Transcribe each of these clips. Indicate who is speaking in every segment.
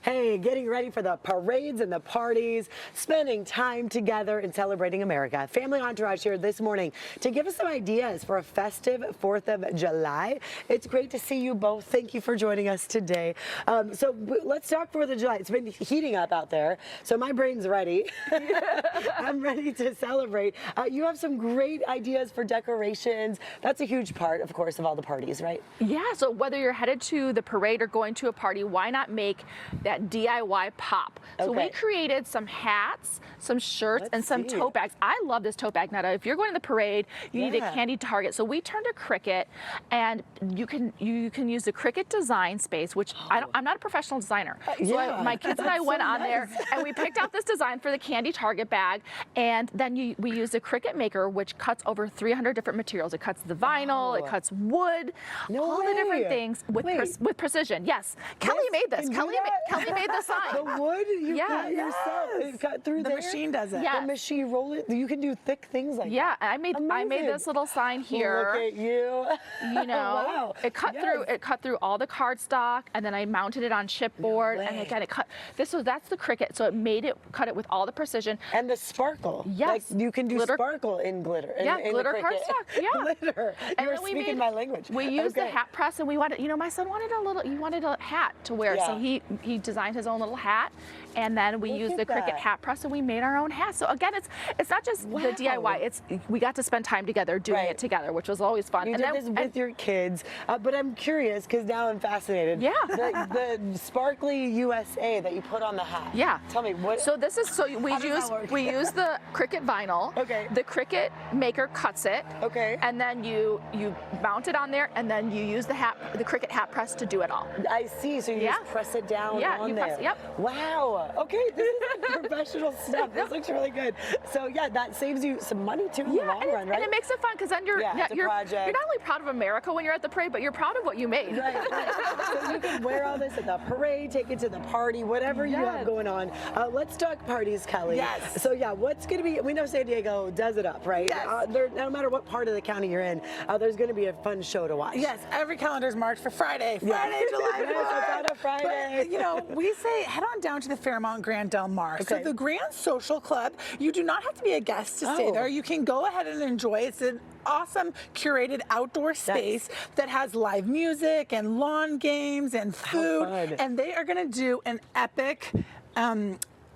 Speaker 1: Hey, getting ready for the parades and the parties, spending time together and celebrating America. Family Entourage here this morning to give us some ideas for a festive 4th of July. It's great to see you both. Thank you for joining us today. So let's talk 4th of July. It's been heating up out there, so my brain's ready. I'm ready to celebrate. You have some great ideas for decorations. That's a huge part, of course, of all the parties, right?
Speaker 2: Yeah, so whether you're headed to the parade or going to a party, why not make that DIY pop? So we created some hats, some shirts, and some tote bags. I love this tote bag, Netta. If you're going to the parade, you need a candy target. So we turned to Cricut, and you can use the Cricut design space, which I'm not a professional designer. So my kids and I went on there, and we picked out this design for the candy target bag, and then we used a Cricut maker, which cuts over 300 different materials. It cuts the vinyl, it cuts wood, all the different things with precision. Yes, Kelly made this. Kelly made the sign.
Speaker 1: The wood you cut yourself. It cut through
Speaker 3: the machine does it.
Speaker 2: Yes.
Speaker 1: The machine roll it. You can do thick things like that.
Speaker 2: Yeah, I made this little sign here.
Speaker 1: Look at you.
Speaker 2: You know, it cut through all the cardstock, and then I mounted it on chipboard, and again that's the Cricut, so it cut it with all the precision.
Speaker 1: And the sparkle.
Speaker 2: Yes.
Speaker 1: Like you can do sparkle in glitter. In
Speaker 2: glitter cardstock. Yeah.
Speaker 1: Glitter. You're speaking my language.
Speaker 2: We used the hat press, and we wanted, my son wanted a hat to wear, so he designed his own little hat, and then we used the Cricut hat press, and we made our own hat. So again, it's not just the DIY. We got to spend time together doing it together, which was always fun.
Speaker 1: You did this with your kids, but I'm curious because now I'm fascinated.
Speaker 2: Yeah.
Speaker 1: The sparkly USA that you put on the hat.
Speaker 2: Yeah.
Speaker 1: Tell me what.
Speaker 2: So we use the Cricut vinyl.
Speaker 1: Okay.
Speaker 2: The Cricut maker cuts it.
Speaker 1: Okay.
Speaker 2: And then you mount it on there, and then you use the Cricut hat press to do it all.
Speaker 1: I see. So you just press it down on there.
Speaker 2: Press, yep.
Speaker 1: Wow. Okay. This is like professional stuff. This looks really good. So yeah, that saves you some money too in the long run, right?
Speaker 2: And it makes it fun because then you're not only proud of America when you're at the parade, but you're proud of what you made.
Speaker 1: Right. So you can wear all this at the parade, take it to the party, whatever you have going on. Let's talk parties, Kelly.
Speaker 3: Yes.
Speaker 1: So yeah, what's going to be? We know San Diego does it up, right?
Speaker 3: Yes.
Speaker 1: No matter what part of the county you're in, there's going to be a fun show to watch.
Speaker 3: Yes. Every calendar's marked for Friday. Friday, July 4th.
Speaker 1: Yes, it's on a Friday.
Speaker 3: But, we say head on down to the Fairmont Grand Del Mar.
Speaker 1: Okay.
Speaker 3: So the Grand Social Club, you do not have to be a guest to stay there. You can go ahead and enjoy. It's an awesome curated outdoor space that has live music and lawn games and food. And they are going to do an epic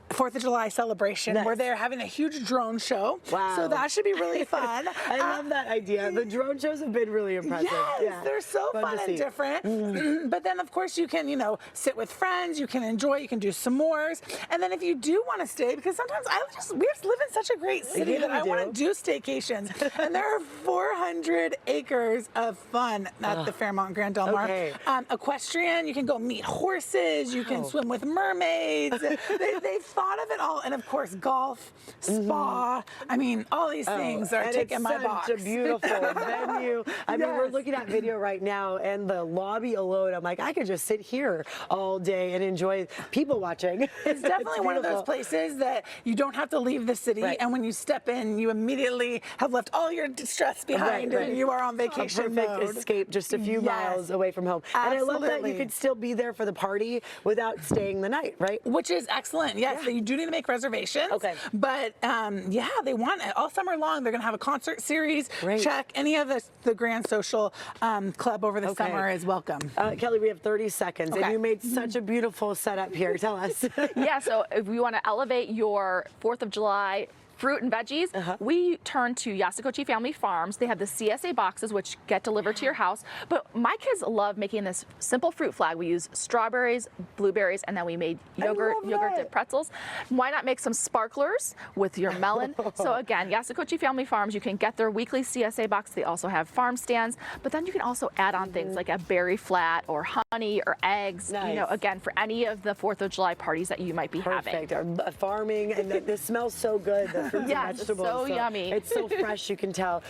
Speaker 3: 4th of July celebration where they're having a huge drone show.
Speaker 1: Wow.
Speaker 3: So that should be really fun.
Speaker 1: I love that idea. The drone shows have been really impressive.
Speaker 3: Yes, they're so fun and different. But then, of course, you can, sit with friends, you can enjoy, you can do s'mores. And then if you do want to stay, because sometimes we just live in such a great city that I want to do staycations. And there are 400 acres of fun at the Fairmont Grand Del Mar. Equestrian, you can go meet horses, you can swim with mermaids. They've thought of it all, and of course golf, spa. I mean, all these things are ticking my box.
Speaker 1: It's such a beautiful venue. I mean, we're looking at video right now, and the lobby alone, I'm like, I could just sit here all day and enjoy people watching.
Speaker 3: It's definitely one of those places that you don't have to leave the city, and when you step in, you immediately have left all your stress behind, and you are on vacation mode.
Speaker 1: Escape just a few miles away from home. And I love that you could still be there for the party without staying the night, right?
Speaker 3: Which is excellent. Yes. You do need to make reservations. Okay. But they want it all summer long. They're going to have a concert series. Check any of the Grand Social Club over the summer is welcome.
Speaker 1: Kelly, we have 30 seconds, and you made such a beautiful setup here. Tell us.
Speaker 2: Yeah. So if you want to elevate your 4th of July fruit and veggies, we turn to Yasakochi Family Farms. They have the CSA boxes, which get delivered to your house. But my kids love making this simple fruit flag. We use strawberries, blueberries, and then we made yogurt dipped pretzels. Why not make some sparklers with your melon? So again, Yasakochi Family Farms, you can get their weekly CSA box. They also have farm stands, but then you can also add on things like a berry flat or honey or eggs, again, for any of the 4th of July parties that you might be having.
Speaker 1: Farming, and this smells so good. The fruits and vegetables.
Speaker 2: It's so yummy.
Speaker 1: It's so fresh, you can tell.